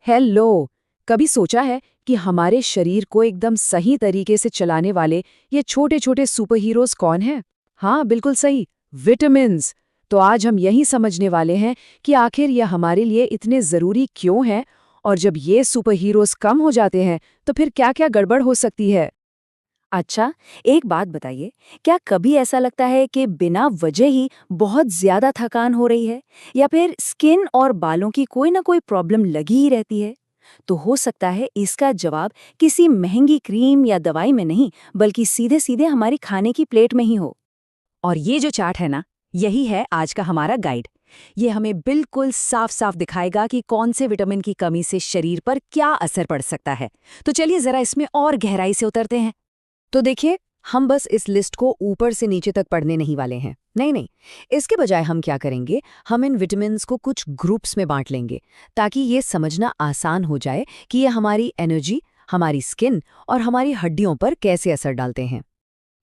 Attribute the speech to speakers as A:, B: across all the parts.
A: Hello. कभी सोचा है कि हमारे शरीर को एकदम सही तरीके से चलाने वाले ये छोटे छोटे सुपर हीरोज कौन हैं? हाँ, बिल्कुल सही, विटामिन्स। तो आज हम यही समझने वाले हैं कि आखिर ये हमारे लिए इतने ज़रूरी क्यों हैं, और जब ये सुपर हीरोज कम हो जाते हैं तो फिर क्या क्या गड़बड़ हो सकती है।
B: अच्छा, एक बात बताइए, क्या कभी ऐसा लगता है कि बिना वजह ही बहुत ज्यादा थकान हो रही है या फिर स्किन और बालों की कोई ना कोई प्रॉब्लम लगी ही रहती है? तो हो सकता है इसका जवाब किसी महंगी क्रीम या दवाई में नहीं, बल्कि सीधे सीधे हमारी खाने की प्लेट में ही हो।
A: और ये जो चार्ट है ना, यही है आज का हमारा गाइड। ये हमें बिल्कुल साफ साफ दिखाएगा कि कौन से विटामिन की कमी से शरीर पर क्या असर पड़ सकता है। तो चलिए जरा इसमें और गहराई से उतरते हैं। तो देखिए, हम बस इस लिस्ट को ऊपर से नीचे तक पढ़ने नहीं वाले हैं। नहीं नहीं, इसके बजाय हम क्या करेंगे, हम इन विटामिन्स को कुछ ग्रुप्स में बांट लेंगे, ताकि ये समझना आसान हो जाए कि ये हमारी एनर्जी, हमारी स्किन और हमारी हड्डियों पर कैसे असर डालते हैं।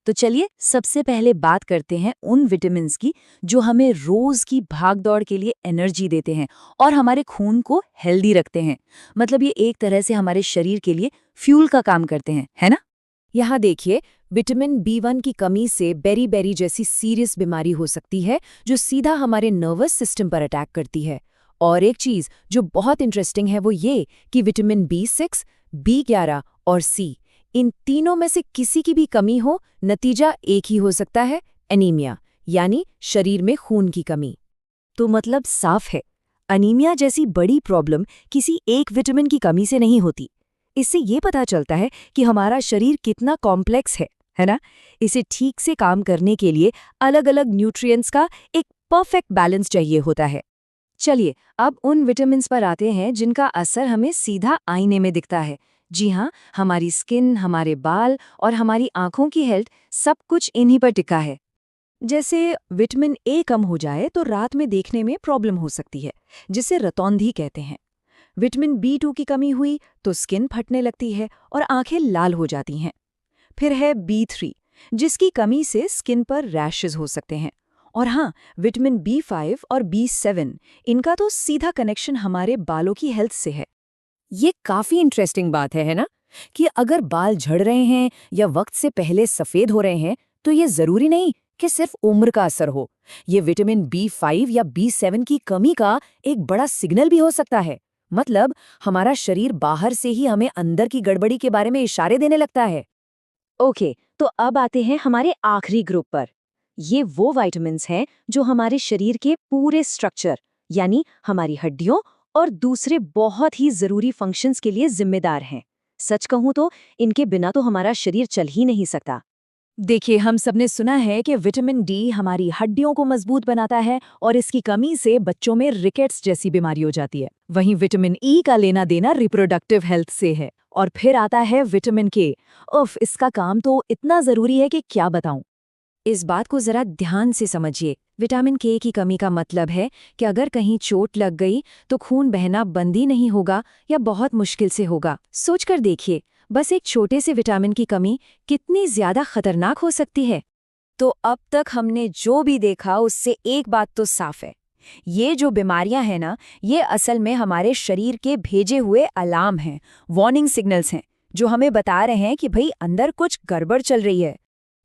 B: तो चलिए सबसे पहले बात करते हैं उन विटामिन्स की जो हमें रोज की भागदौड़ के लिए एनर्जी देते हैं और हमारे खून को हेल्दी रखते हैं। मतलब ये एक तरह से हमारे शरीर के लिए फ्यूल का काम करते हैं, है ना?
A: यहाँ देखिए, विटामिन B1 की कमी से बेरी जैसी सीरियस बीमारी हो सकती है, जो सीधा हमारे नर्वस सिस्टम पर अटैक करती है। और एक चीज जो बहुत इंटरेस्टिंग है वो ये कि विटामिन B6, B11 और C, इन तीनों में से किसी की भी कमी हो, नतीजा एक ही हो सकता है, एनीमिया, यानी शरीर में खून की कमी।
B: तो मतलब साफ है, अनीमिया जैसी बड़ी प्रॉब्लम किसी एक विटामिन की कमी से नहीं होती। इससे ये पता चलता है कि हमारा शरीर कितना कॉम्प्लेक्स है ना? इसे ठीक से काम करने के लिए अलग अलग न्यूट्रिएंट्स का एक परफेक्ट बैलेंस चाहिए होता है। चलिए अब उन विटामिन्स पर आते हैं जिनका असर हमें सीधा आईने में दिखता है। जी हाँ, हमारी स्किन, हमारे बाल और हमारी आंखों की हेल्थ, सब कुछ इन्हीं पर टिका है।
A: जैसे विटामिन ए कम हो जाए तो रात में देखने में प्रॉब्लम हो सकती है, जिसे रतौंधी कहते हैं। विटामिन B2 की कमी हुई तो स्किन फटने लगती है और आंखें लाल हो जाती हैं। फिर है B3, जिसकी कमी से स्किन पर रैशेज हो सकते हैं। और हाँ, विटामिन B5 और B7, इनका तो सीधा कनेक्शन हमारे बालों की हेल्थ से है।
B: ये काफी इंटरेस्टिंग बात है ना? कि अगर बाल झड़ रहे हैं या वक्त से पहले सफेद हो रहे हैं, तो ये जरूरी नहीं कि सिर्फ उम्र का असर हो। ये विटामिन B5 या B7 की कमी का एक बड़ा सिग्नल भी हो सकता है। मतलब हमारा शरीर बाहर से ही हमें अंदर की गड़बड़ी के बारे में इशारे देने लगता है। ओके, तो अब आते हैं हमारे आखिरी ग्रुप पर। ये वो विटामिन्स हैं जो हमारे शरीर के पूरे स्ट्रक्चर, यानी हमारी हड्डियों और दूसरे बहुत ही जरूरी फंक्शंस के लिए जिम्मेदार हैं। सच कहूं तो इनके बिना तो हमारा शरीर चल ही नहीं सकता।
A: देखिए, हम सबने सुना है कि विटामिन डी हमारी हड्डियों को मजबूत बनाता है और इसकी कमी से बच्चों में रिकेट्स जैसी बीमारी हो जाती है। वहीं विटामिन ई का लेना देना रिप्रोडक्टिव हेल्थ से है। और फिर आता है विटामिन के। उफ, इसका काम तो इतना जरूरी है कि क्या बताऊं। इस बात को जरा ध्यान से समझिए। विटामिन के की कमी का मतलब है कि अगर कहीं चोट लग गई तो खून बहना बंद ही नहीं होगा या बहुत मुश्किल से होगा। सोचकर देखिए, बस एक छोटे से विटामिन की कमी कितनी ज्यादा खतरनाक हो सकती है।
B: तो अब तक हमने जो भी देखा उससे एक बात तो साफ है, ये जो बीमारियां हैं ना, ये असल में हमारे शरीर के भेजे हुए अलार्म हैं, वार्निंग सिग्नल्स हैं, जो हमें बता रहे हैं कि भाई अंदर कुछ गड़बड़ चल रही है।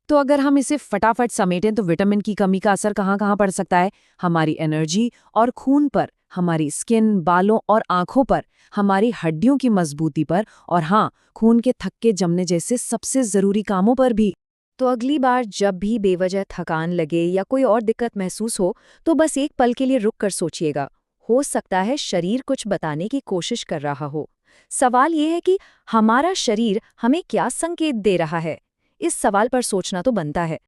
A: तो अगर हम इसे फटाफट समेटें तो विटामिन की कमी का असर कहाँ कहाँ पड़ सकता है? हमारी एनर्जी और खून पर, हमारी स्किन, बालों और आंखों पर, हमारी हड्डियों की मजबूती पर, और हाँ, खून के थक्के जमने जैसे सबसे जरूरी कामों पर भी।
B: तो अगली बार जब भी बेवजह थकान लगे या कोई और दिक्कत महसूस हो, तो बस एक पल के लिए रुक कर सोचिएगा। हो सकता है शरीर कुछ बताने की कोशिश कर रहा हो। सवाल ये है कि हमारा शरीर हमें क्या संकेत दे रहा है? इस सवाल पर सोचना तो बनता है।